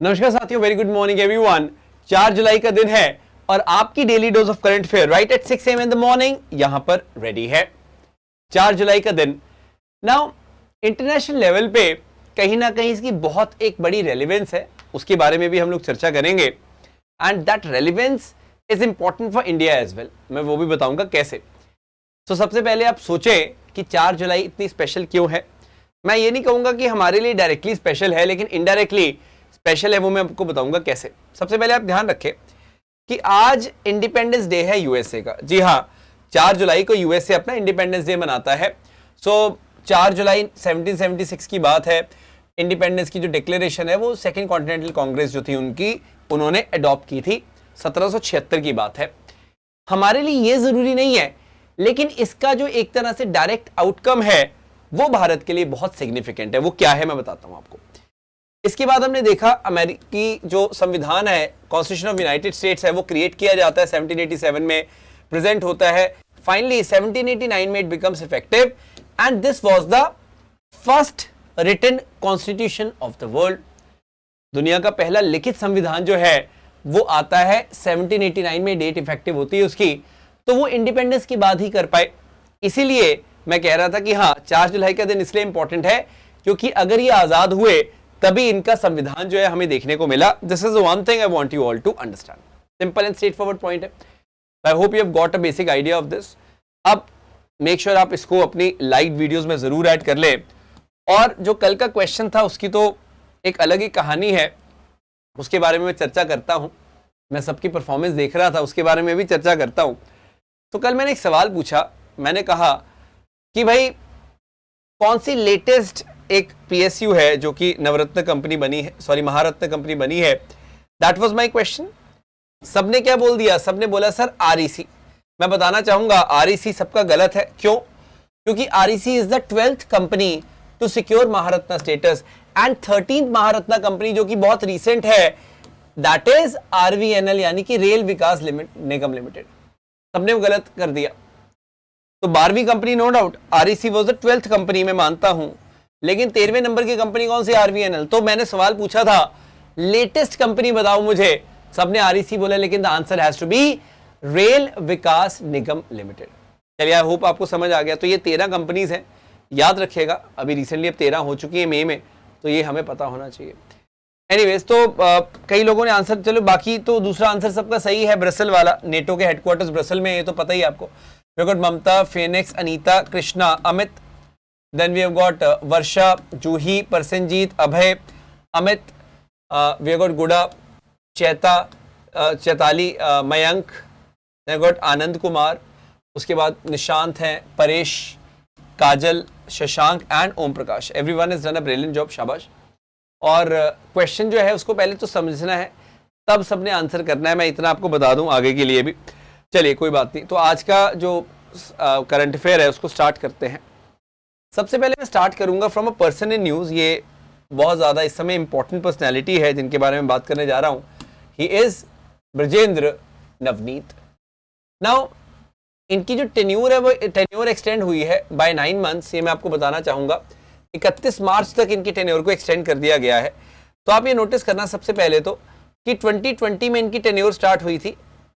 नमस्कार साथियों, very good morning everyone. 4 जुलाई का दिन है और आपकी daily dose of current affair right at 6 AM in the morning यहां पर रेडी है। 4 जुलाई का दिन नाउ इंटरनेशनल लेवल पे कहीं ना कहीं इसकी बहुत एक बड़ी रेलिवेंस है, उसके बारे में भी हम लोग चर्चा करेंगे and that relevance is important for India as well. मैं वो भी बताऊंगा कैसे। तो सबसे पहले आप सोचें कि 4 जुलाई इतनी स्पेशल क्यों है। मैं ये नहीं कहूंगा कि हमारे लिए डायरेक्टली स्पेशल है, लेकिन इनडायरेक्टली स्पेशल है, वो मैं आपको बताऊंगा कैसे। सबसे पहले आप ध्यान रखें कि आज इंडिपेंडेंस डे है यूएसए का। जी हाँ, 4 जुलाई को यूएसए अपना इंडिपेंडेंस डे मनाता है। सो 4 जुलाई 1776 की बात है। इंडिपेंडेंस की जो डिक्लेरेशन है वो सेकेंड कॉन्टिनेंटल कांग्रेस जो थी उन्होंने अडॉप्ट की थी। 1776 की बात है। हमारे लिए ये जरूरी नहीं है, लेकिन इसका जो एक तरह से डायरेक्ट आउटकम है वो भारत के लिए बहुत सिग्निफिकेंट है। वो क्या है मैं बताता हूं आपको। इसके बाद हमने देखा अमेरिकी जो संविधान है, कॉन्स्टिट्यूशन ऑफ यूनाइटेड स्टेट्स है, वो क्रिएट किया जाता है 1787 में, प्रेजेंट होता है। फाइनली 1789 में it becomes effective and this was the first written constitution of the world. दुनिया का पहला लिखित संविधान जो है वो आता है 1789 में, डेट इफेक्टिव होती है उसकी। तो वो इंडिपेंडेंस की बात ही कर पाए। इसीलिए मैं कह रहा था कि हाँ, 4 जुलाई का दिन इसलिए इंपॉर्टेंट है क्योंकि अगर ये आजाद हुए तभी इनका संविधान जो है हमें देखने को मिला। This is one thing I want you all to understand. Simple and straightforward point है। I hope you have got a basic idea of this. अब मेक श्योर आप इसको अपनी लाइव वीडियोस में जरूर ऐड कर ले। और जो कल का क्वेश्चन था उसकी तो एक अलग ही कहानी है, उसके बारे में मैं चर्चा करता हूं। मैं सबकी परफॉर्मेंस देख रहा था, उसके बारे में भी चर्चा करता हूं। तो कल मैंने एक सवाल पूछा, मैंने कहा कि भाई कौन सी लेटेस्ट एक पीएसयू है जो कि नवरत्न कंपनी बनी है, सॉरी महारत्न कंपनी बनी है। That was my question. सबने क्या बोल दिया? सबने बोला सर आरईसी। मैं बताना चाहूंगा आरईसी सबका गलत है। क्यों? क्योंकि REC is the 12th company to secure Maharatna status and 13th Maharatna company जो कि बहुत रिसेंट है, दैट इज आरवीएनएल यानी कि रेल विकास निगम लिमिटेड। सबने गलत कर दिया। तो 12वीं company no doubt, REC was the 12th company, मैं मानता हूं, लेकिन 13वें नंबर की कंपनी कौन सी? आरवीएनएल। तो मैंने सवाल पूछा था लेटेस्ट कंपनी बताओ मुझे, सबने आरईसी बोला, लेकिन the answer has to be rail Vikas Nigam limited. चलिए, आई होप आपको समझ आ गया। तो ये 13 कंपनीज हैं, याद रखिएगा। अभी रिसेंटली अब 13 हो चुकी है मई में, तो ये हमें पता होना चाहिए। एनीवेज, तो कई लोगों ने आंसर, चलो बाकी तो दूसरा आंसर सबका सही है, ब्रसल वाला। नेटो के हेडक्वार्टर्स ब्रसल में, ये तो पता ही आपको। We got Mamta, Phoenix, Anita, Krishna, Amit, then we have got Varsha, Juhi, Prasenjit, Abhay, Amit, we have got Guda, Chaita, Chaitali, Mayank, then got Anand Kumar, उसके बाद निशांत हैं, Paresh, Kajal, Shashank and Om Prakash. Everyone is done a brilliant job, शाबाश। और क्वेश्चन जो है उसको पहले तो समझना है, तब सबने आंसर करना है। मैं इतना आपको बता दूं आगे के लिए भी। चलिए, कोई बात नहीं। तो आज का जो करंट अफेयर है उसको स्टार्ट करते हैं। सबसे पहले मैं स्टार्ट करूंगा from a person in news. ये बहुत ज़्यादा इस समय इंपॉर्टेंट पर्सनैलिटी है जिनके बारे में बात करने जा रहा हूँ। He is Brajendra Navneet. Now इनकी जो टेन्योर है वो टेन्योर एक्सटेंड हुई है बाय 9 मंथ्स। ये मैं आपको बताना चाहूँगा 31 मार्च तक इनकी टेन्योर को एक्सटेंड कर दिया गया है। तो आप ये नोटिस करना सबसे पहले तो कि 2020 में इनकी टेन्योर स्टार्ट हुई थी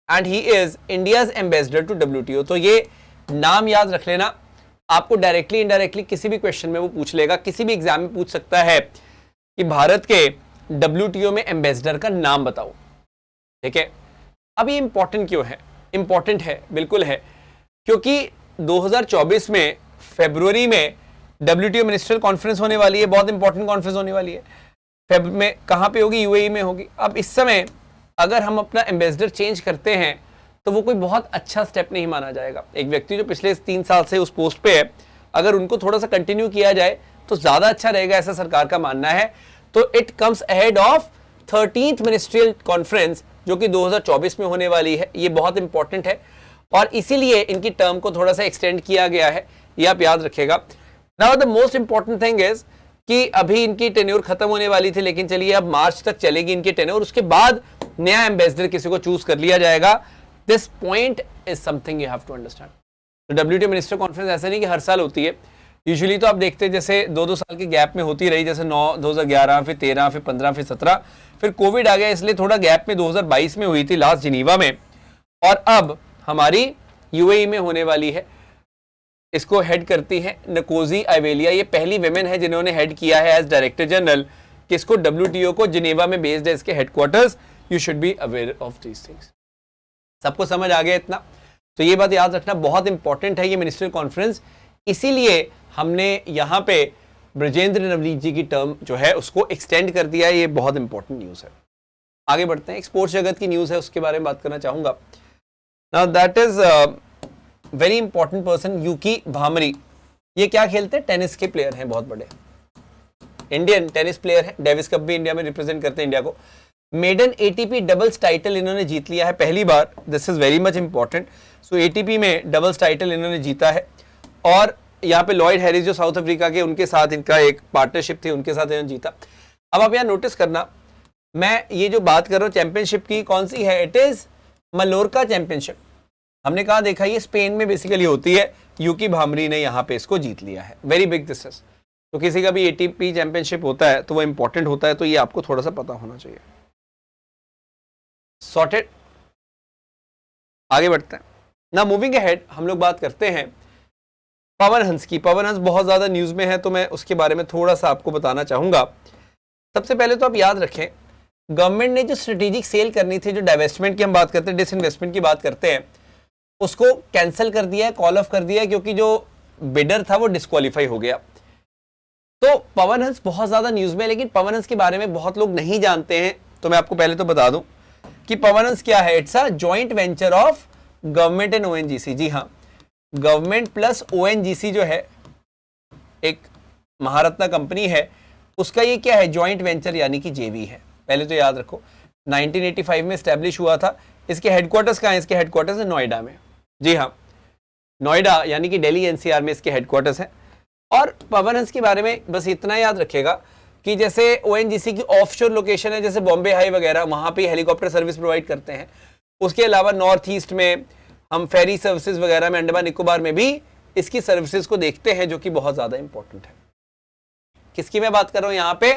and he is India's ambassador to WTO। तो ये नाम याद रख लेना, आपको डायरेक्टली इनडायरेक्टली किसी भी क्वेश्चन में वो पूछ लेगा, किसी भी एग्जाम में पूछ सकता है कि भारत के WTO में एम्बेसडर का नाम बताओ। ठीक है, अब ये इंपॉर्टेंट क्यों है? इंपॉर्टेंट है, बिल्कुल है, क्योंकि 2024 में फरवरी में WTO मिनिस्ट्रियल कॉन्फ्रेंस होने वाली है। बहुत इंपॉर्टेंट कॉन्फ्रेंस होने वाली है। फेब में कहाँ पे होगी? UAE में होगी। अब इस समय अगर हम अपना एम्बेसडर चेंज करते हैं तो वो कोई बहुत अच्छा स्टेप नहीं माना जाएगा। एक व्यक्ति जो पिछले 3 साल से उस पोस्ट पे है, अगर उनको थोड़ा सा कंटिन्यू किया जाए तो ज़्यादा अच्छा रहेगा, ऐसा सरकार का मानना है। तो it comes ahead of 13th ministerial conference जो कि 2024 में होने वाली है। ये बहुत इंपॉर्टेंट है और इसीलिए इनकी टर्म को थोड़ा सा एक्सटेंड किया गया है, ये आप याद रखिएगा। Now the most important thing is कि अभी इनकी टेन्योर खत्म होने वाली थी, लेकिन चलिए अब मार्च तक चलेगी इनकी टेन्योर, उसके बाद नया एम्बेसडर किसी को चूज कर लिया जाएगा। This point is something you have to understand. तो WTO मिनिस्टर कॉन्फ्रेंस ऐसा नहीं कि हर साल होती है, यूजुअली तो आप देखते हैं जैसे 2-2 साल के गैप में होती रही, जैसे 2011, फिर 13, फिर 15, फिर 17, फिर कोविड आ गया, इसलिए थोड़ा गैप में 2022 में हुई थी लास्ट जिनीवा में, और अब हमारी यूएई में होने वाली है। इसको हेड करती है नकोजी आइवेलिया, ये पहली वेमेन है जिन्होंने हेड किया है एज डायरेक्टर जनरल, किसको, WTO को। जिनेवा में बेस्ड है इसके headquarters. You should be aware of these things. सबको समझ आ गया इतना? तो ये बात याद रखना बहुत इंपॉर्टेंट है, ये मिनिस्ट्रियल कॉन्फ्रेंस, इसीलिए हमने यहाँ पे ब्रजेंद्र नवनीत जी की टर्म जो है उसको एक्सटेंड कर दिया है। ये बहुत इंपॉर्टेंट न्यूज़ है। आगे बढ़ते हैं, स्पोर्ट्स जगत की न्यूज़ है, उसके बारे में बात करना चाहूँगा। Now that is very important person, Yuki Bhambri. ये क्या खेलते हैं? टेनिस के प्लेयर हैं, बहुत बड़े इंडियन टेनिस प्लेयर हैं। डेविस कप भी इंडिया में रिप्रेजेंट करते हैं इंडिया को। मेडन एटीपी डबल्स टाइटल इन्होंने जीत लिया है पहली बार। This is very much important. So ATP में डबल्स टाइटल इन्होंने जीता है, और यहाँ पे लॉयड हैरिस जो साउथ अफ्रीका के, उनके साथ इनका एक पार्टनरशिप थी, उनके साथ इन्होंने जीता। अब आप यहाँ नोटिस करना, मैं ये जो बात कर रहा हूँ चैंपियनशिप की, कौन सी है? It is Mallorca championship. हमने कहा देखा, ये स्पेन में बेसिकली होती है। यूकी भामरी ने यहाँ पे इसको जीत लिया है। Very big this is. तो किसी का भी एटीपी चैंपियनशिप होता है तो वो इंपॉर्टेंट होता है, तो ये आपको थोड़ा सा पता होना चाहिए। सॉर्टेड। आगे बढ़ते हैं ना, मूविंग अहेड हम लोग बात करते हैं पवन हंस की। पवन हंस बहुत ज्यादा न्यूज में है, तो मैं उसके बारे में थोड़ा सा आपको बताना चाहूंगा। सबसे पहले तो आप याद रखें, गवर्नमेंट ने जो स्ट्रेटेजिक सेल करनी थी, जो डाइवेस्टमेंट की हम बात करते हैं, डिसइन्वेस्टमेंट की बात करते हैं, उसको कैंसिल कर दिया है, कॉल ऑफ कर दिया है, क्योंकि जो बिडर था वो डिस्क्वालीफाई हो गया। तो पवन हंस बहुत ज्यादा न्यूज में, लेकिन पवन हंस के बारे में बहुत लोग नहीं जानते हैं, तो मैं आपको पहले तो बता दूं कि पवन हंस क्या है। It's a joint venture of government and ONGC. जी हाँ, गवर्नमेंट प्लस ओएनजीसी जो है, एक महारत्ना कंपनी है, उसका ये क्या है? जॉइंट वेंचर, यानी कि जेवी है। पहले तो याद रखो 1985 में स्टैब्लिश हुआ था। इसके हेडक्वार्टर्स कहाँ है? इसके हेडक्वार्टर्स है नोएडा में। जी हाँ, नोएडा यानी कि दिल्ली एनसीआर में इसके हेडक्वार्टर्स हैं। और पवन हंस के बारे में बस इतना याद रखेगा कि जैसे ओएनजीसी की ऑफशोर लोकेशन है, जैसे बॉम्बे हाई वगैरह, वहाँ पे हेलीकॉप्टर सर्विस प्रोवाइड करते हैं। उसके अलावा नॉर्थ ईस्ट में हम फेरी सर्विसेज वगैरह में, अंडमान निकोबार में भी इसकी सर्विसेज को देखते हैं, जो कि बहुत ज़्यादा इंपॉर्टेंट है। किसकी मैं बात कर रहा हूँ यहाँ पे?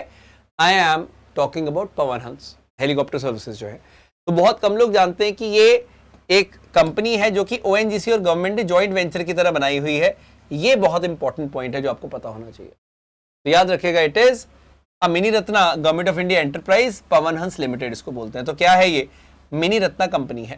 I am talking about Pawan Hans helicopter services जो है। तो बहुत कम लोग जानते हैं कि ये एक कंपनी है जो कि ओएनजीसी और गवर्नमेंट ने जॉइंट वेंचर की तरह बनाई हुई है। ये बहुत इंपॉर्टेंट पॉइंट है जो आपको पता होना चाहिए। तो याद रखिएगा, it is a mini Ratna government of India enterprise Pawan Hans limited इसको बोलते हैं। तो क्या है ये? मिनी रत्ना कंपनी है।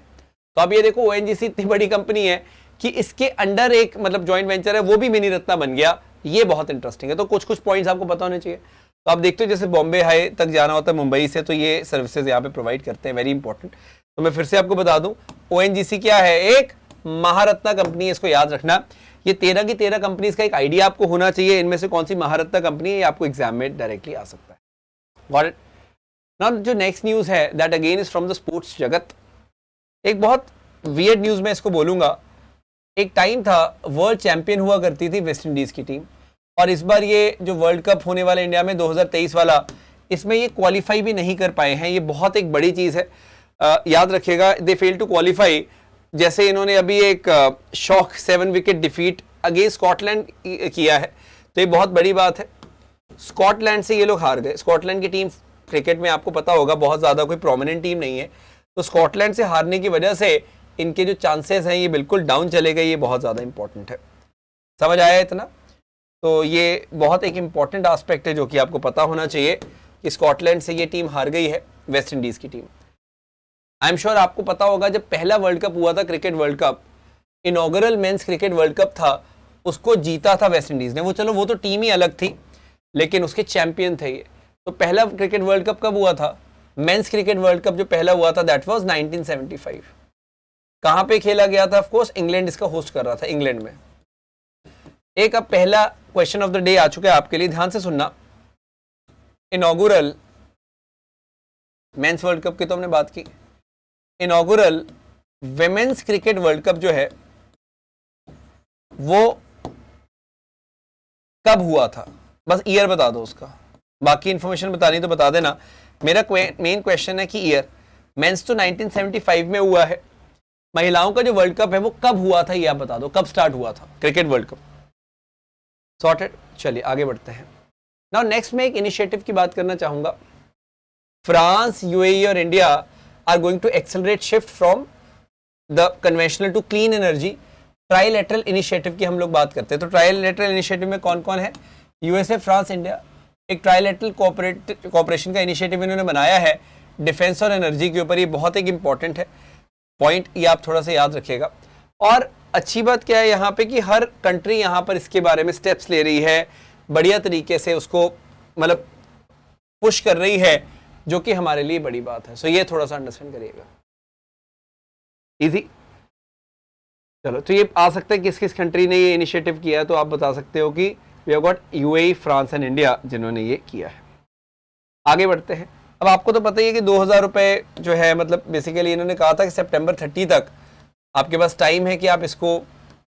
तो अब ये देखो, ओएनजीसी इतनी बड़ी कंपनी है कि इसके अंडर एक मतलब जॉइंट वेंचर है, वो भी मिनी रत्ना बन गया। ये बहुत इंटरेस्टिंग है। तो कुछ कुछ पॉइंट्स आपको पता होने चाहिए। तो आप देखते हो जैसे बॉम्बे हाई तक जाना होता है मुंबई से, तो ये सर्विसेज यहाँ पे प्रोवाइड करते हैं। Very important. तो मैं फिर से आपको बता दूं, ओएनजीसी क्या है? एक महारत्ना कंपनी है, इसको याद रखना। ये 13 की 13 कंपनीज का एक आइडिया आपको होना चाहिए, इनमें से कौन सी महारत्ना कंपनी है, ये आपको एग्जाम में डायरेक्टली आ सकता है। Got it? नाउ जो नेक्स्ट न्यूज है, that again is from the sports जगत। एक बहुत वियर्ड न्यूज में इसको बोलूंगा। एक टाइम था, वर्ल्ड चैंपियन हुआ करती थी वेस्ट इंडीज की टीम, और इस बार ये जो वर्ल्ड कप होने वाला इंडिया में 2023 वाला, इसमें ये क्वालिफाई भी नहीं कर पाए हैं। ये बहुत एक बड़ी चीज़ है। याद रखिएगा, दे फेल टू क्वालिफाई। जैसे इन्होंने अभी एक shock 7 wicket defeat against Scotland किया है, तो ये बहुत बड़ी बात है। स्कॉटलैंड से ये लोग हार गए। स्कॉटलैंड की टीम क्रिकेट में आपको पता होगा बहुत ज़्यादा कोई प्रोमिनेंट टीम नहीं है, तो स्कॉटलैंड से हारने की वजह से इनके जो चांसेस हैं ये बिल्कुल डाउन चले गए। ये बहुत ज़्यादा इंपॉर्टेंट है। समझ आया इतना? तो ये बहुत एक इंपॉर्टेंट एस्पेक्ट है जो कि आपको पता होना चाहिए कि स्कॉटलैंड से ये टीम हार गई है, वेस्ट इंडीज़ की टीम। आई एम श्योर आपको पता होगा, जब पहला वर्ल्ड कप हुआ था, cricket world cup, inaugural men's cricket world cup था, उसको जीता था वेस्ट इंडीज़ ने। वो चलो, वो तो टीम ही अलग थी, लेकिन उसके चैंपियन थे ये। तो पहला क्रिकेट वर्ल्ड कप कब हुआ था? मेंस क्रिकेट वर्ल्ड कप जो पहला हुआ था, दैट वाज 1975। कहाँ पे खेला गया था? ऑफ कोर्स इंग्लैंड इसका होस्ट कर रहा था, इंग्लैंड में। एक अब पहला क्वेश्चन ऑफ द डे आ चुका है आपके लिए, ध्यान से सुनना। इनॉग्रल मेंस वर्ल्ड कप की तो हमने बात की, inaugural women's cricket world cup जो है वो कब हुआ था? बस ईयर बता दो उसका, बाकी इंफॉर्मेशन बतानी तो बता देना। मेरा मेन क्वेश्चन है कि ईयर। मेंस तो 1975 में हुआ है, महिलाओं का जो वर्ल्ड कप है वो कब हुआ था ये आप बता दो, कब स्टार्ट हुआ था क्रिकेट वर्ल्ड कप? सॉर्टेड। चलिए आगे बढ़ते हैं। नाउ नेक्स्ट में एक इनिशिएटिव की बात करना चाहूंगा। फ्रांस, यूएई और India are going to accelerate shift from the conventional to clean energy. Trilateral initiative की हम लोग बात करते हैं, तो ट्राइलेटरल इनिशिएटिव में कौन कौन है? USA, France, India. एक ट्राइलेटरल कोऑपरेशन का इनिशिएटिव इन्होंने बनाया है डिफेंस और एनर्जी के ऊपर। ये बहुत एक इंपॉर्टेंट है पॉइंट, ये आप थोड़ा सा याद रखिएगा। और अच्छी बात क्या है यहाँ पे कि हर कंट्री यहाँ पर इसके बारे में स्टेप्स ले रही है, बढ़िया तरीके से उसको मतलब पुश कर रही है, जो कि हमारे लिए बड़ी बात है। सो ये थोड़ा सा अंडरस्टैंड करिएगा। इजी। चलो, तो ये आ सकता है किस किस कंट्री ने ये इनिशिएटिव किया है, तो आप बता सकते हो कि we have got UAE, France and India जिन्होंने ये किया है। आगे बढ़ते हैं। अब आपको तो पता ही है कि 2000 रुपये जो है, मतलब बेसिकली इन्होंने कहा था कि सितंबर 30 तक आपके पास टाइम है कि आप इसको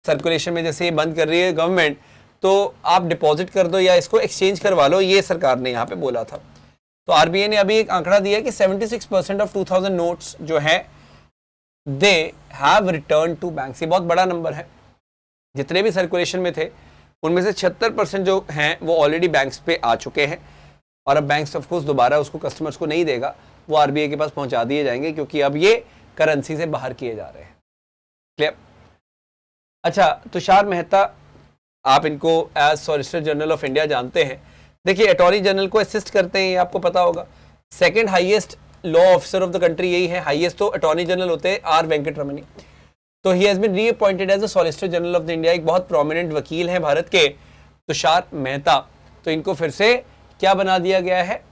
सर्कुलेशन में, जैसे ये बंद कर रही है गवर्नमेंट, तो आप डिपॉजिट कर दो या इसको एक्सचेंज करवा लो, ये सरकार ने यहाँ पे बोला था। तो आरबीआई ने अभी एक आंकड़ा दिया कि 76% ऑफ 2000 नोट्स जो हैं they have return to banks. ये बहुत बड़ा नंबर है। जितने भी सर्कुलेशन में थे उनमें से 76% जो हैं वो ऑलरेडी बैंक्स पे आ चुके हैं, और अब बैंक्स ऑफ कोर्स दोबारा उसको कस्टमर्स को नहीं देगा, वो आरबीआई के पास पहुंचा दिए जाएंगे, क्योंकि अब ये करेंसी से बाहर किए जा रहे हैं। क्लियर? अच्छा, तुषार मेहता, आप इनको as solicitor general of India जानते हैं। देखिए, अटॉर्नी जनरल को असिस्ट करते हैं, ये आपको पता होगा। Second highest law officer of the country यही है। हाईएस्ट तो अटॉर्नी जनरल होते हैं आर वेंकटरमणी। तो he has been reappointed as a solicitor general of the India. एक बहुत प्रोमिनेंट वकील हैं भारत के, तुषार मेहता। तो इनको फिर से क्या बना दिया गया है?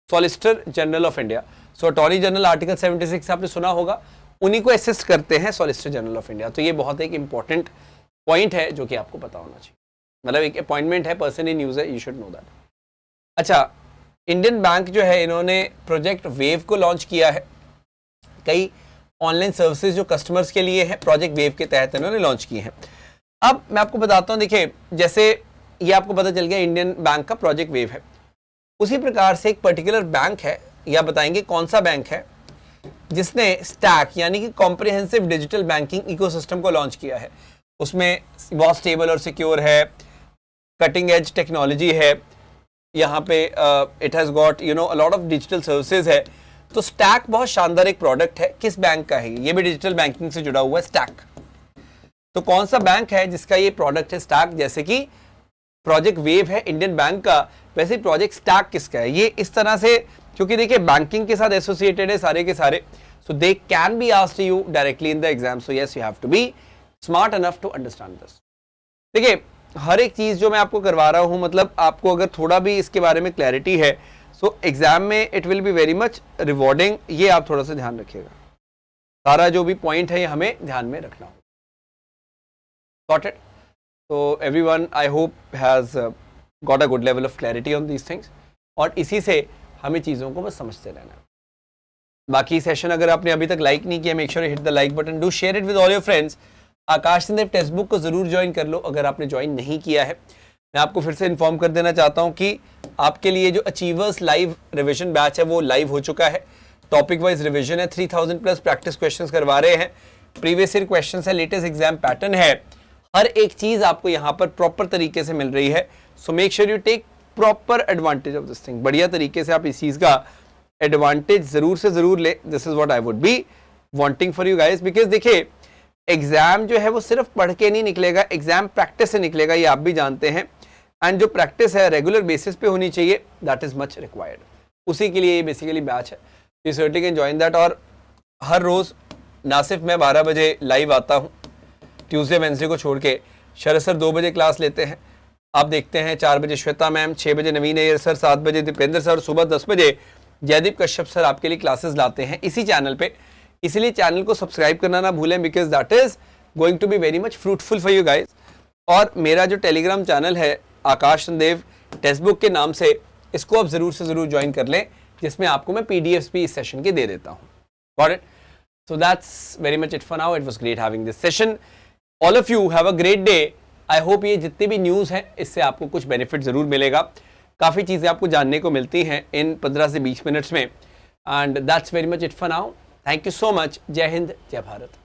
Solicitor general of India. So attorney general article 76 आपने सुना होगा, उन्हीं को असिस्ट करते हैं सॉलिसिटर जनरल ऑफ इंडिया। तो ये बहुत एक इंपॉर्टेंट पॉइंट है जो कि आपको पता होना चाहिए। मतलब एक अपॉइंटमेंट है, पर्सन इन न्यूज़ है, यू शुड नो दैट। अच्छा, इंडियन बैंक जो है, इन्होंने प्रोजेक्ट वेव को लॉन्च किया है। कई ऑनलाइन सर्विसेज जो कस्टमर्स के लिए है, प्रोजेक्ट वेव के तहत इन्होंने लॉन्च की है। अब मैं आपको बताता हूँ, देखिए जैसे ये आपको पता चल गया इंडियन बैंक का प्रोजेक्ट वेव है, उसी प्रकार से एक पर्टिकुलर बैंक है, या बताएंगे कौन सा बैंक है जिसने स्टैक यानी कि कॉम्प्रिहेंसिव डिजिटल बैंकिंग इकोसिस्टम को लॉन्च किया है। उसमें बहुत स्टेबल और सिक्योर है, कटिंग एज टेक्नोलॉजी है, यहाँ पे it has got a lot of digital services है। तो स्टैक बहुत शानदार एक प्रोडक्ट है। किस बैंक का है? ये भी डिजिटल बैंकिंग से जुड़ा हुआ है, स्टैक। तो कौन सा बैंक है जिसका ये प्रोडक्ट है स्टैक? जैसे कि प्रोजेक्ट वेव है इंडियन बैंक का, वैसे प्रोजेक्ट स्टैक किसका है? ये इस तरह से, क्योंकि देखिए बैंकिंग के साथ एसोसिएटेड है सारे के सारे, so they can be asked you directly in the exam. So yes, you have to be smart enough to understand this. देखिए, हर एक चीज़ जो मैं आपको करवा रहा हूँ, मतलब आपको अगर थोड़ा भी इसके बारे में क्लैरिटी है, सो एग्जाम में it will be very much rewarding. ये आप थोड़ा सा ध्यान रखिएगा। सारा जो भी पॉइंट है ये हमें ध्यान में रखना होगा। Got it? So everyone, I hope has got a good level of clarity on these things, और इसी से हमें चीज़ों को बस समझते रहना है। बाकी सेशन अगर आपने अभी तक लाइक नहीं किया, make sure hit the like button, do share it with all your friends. Aakash Sandev text book को ज़रूर ज्वाइन कर लो अगर आपने ज्वाइन नहीं किया है। मैं आपको फिर से इन्फॉर्म कर देना चाहता हूँ कि आपके लिए जो अचीवर्स लाइव रिविजन बैच है वो लाइव हो चुका है। टॉपिक वाइज रिविजन है, 3000 प्लस प्रैक्टिस क्वेश्चंस करवा रहे हैं, प्रीवियस ईयर क्वेश्चंस है, लेटेस्ट एग्जाम पैटर्न है, हर एक चीज़ आपको यहाँ पर प्रॉपर तरीके से मिल रही है। So make sure you take proper advantage of this thing. बढ़िया तरीके से आप इस चीज़ का एडवांटेज ज़रूर से ज़रूर ले। This is what I would be wanting for you guys, because देखिए एग्जाम जो है वो सिर्फ पढ़ के नहीं निकलेगा, एग्जाम प्रैक्टिस से निकलेगा, ये आप भी जानते हैं। एंड जो प्रैक्टिस है रेगुलर बेसिस पे होनी चाहिए, दैट इज़ मच रिक्वायर्ड। उसी के लिए ये बेसिकली बैच है। You certainly can join that. और हर रोज़ ना सिर्फ मैं 12 बजे लाइव आता हूँ, ट्यूसडे वेंसडे को छोड़ के शरद सर 2 बजे क्लास लेते हैं, आप देखते हैं 4 बजे श्वेता मैम, 6 बजे नवीन अय्यर सर, 7 बजे दीपेंद्र सर, सुबह 10 बजे जयदीप कश्यप सर आपके लिए क्लासेस लाते हैं इसी चैनल पे। इसलिए चैनल को सब्सक्राइब करना ना भूलें, because that is going to be very much fruitful for you guys. और मेरा जो टेलीग्राम चैनल है आकाश संदेव टेक्स्ट बुक के नाम से, इसको आप ज़रूर से ज़रूर ज्वाइन कर लें, जिसमें आपको मैं PDFs भी इस सेशन के दे देता हूँ। Got it? So that's very much it for now. It was great having this session. All of you have a great day. I hope ये जितने भी न्यूज़ हैं इससे आपको कुछ बेनिफिट ज़रूर मिलेगा। काफ़ी चीज़ें आपको जानने को मिलती हैं इन 15 से 20 मिनट्स में। And that's very much it for now. Thank you so much. जय हिंद, जय भारत।